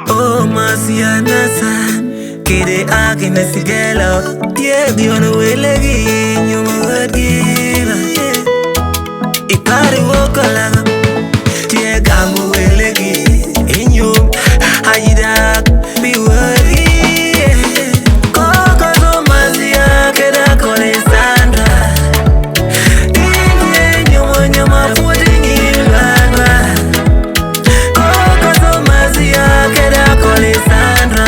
Oh, Masiana san, kide agine sigelo. Yeah, the on the way legi, you ma giva. Ikari wokalaga, tie gamu welegi. Inyo, ayida bi wari. Koko zo Masia keda kole Sandra. Inye nyomo nyama pudding ilagwa. Koko zo Masia keda kole Sandra.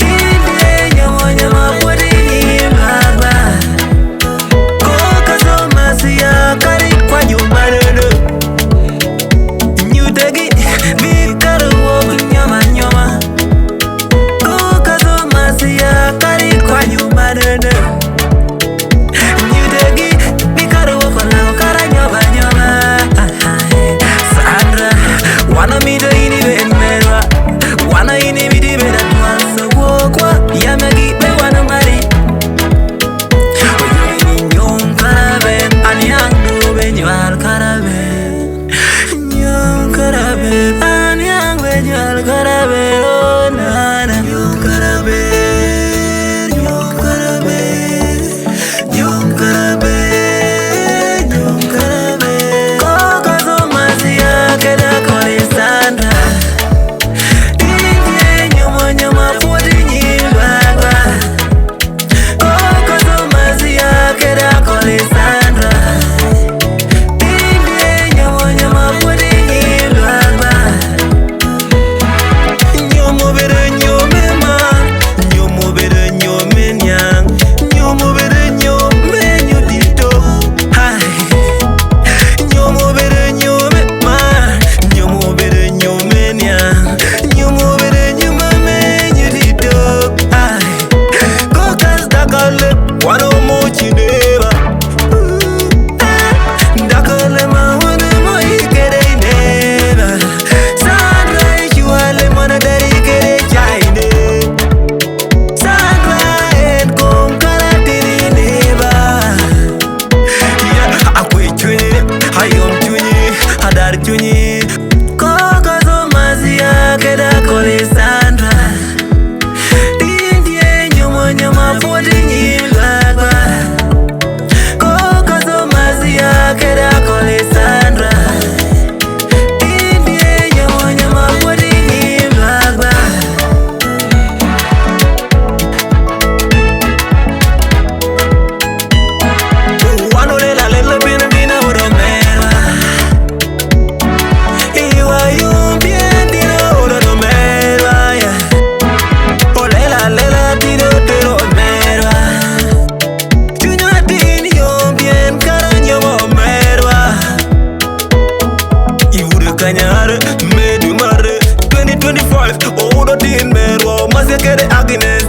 Inye nyomo nyama pudding ilagwa. Koko zo Masia kari kwa nyumba dodo. Nyutegi bikaru wogu nyama nyama. Koko zo Masia kari kwa nyumba dodo. Nyutegi bikaru wogu lao kara nyama nyama. Sandra, wana mido ini benmerwa. Wana ini midi beda tuanso wokwa. Yamagi be wana mari. Oyo ini nyom karaben. Anyang do be nyual karaben. Nyom karaben. Anyang be nyual karaben. Oh nana. Nyom karaben. Nyom karaben. Nyom karaben. Nyom karaben. Koko zo Masia keda kole Sandra. Inye nyomo nyama pudding ilagwa. Koko zo Masia keda kole Sandra. Inye nyomo nyama pudding ilagwa. Nyomo bere nyome ma, nyomo bere nyome nyang, nyomo bere nyome nyudito. Hai, nyomo bere nyome ma, nyomo bere nyome nyang, nyomo bere nyome nyudito. Hai, kokas dakale, wano mochi neba. Dakale ma wane mo ikere neba. Sandra ichuale mana dari kere chaine. Sandra en kom kara tiri neba. Ya akwe chunye, hayom chunye, hadar chunye. Koko zo Masia keda kole Sandra. Indie nyomo nyama pudding ilagwa. Koko zo Masia keda kole Sandra. Indie nyomo nyama pudding ilagwa. Wanolela lelo bina bina uromerwa. Iwa yumbien dino uromerwa. Olela lela dino tero merwa. Chunya dini yumbien karanyo merwa. Iwure kanyare medu mare 2025 odo din merwa. Masia kede Agnes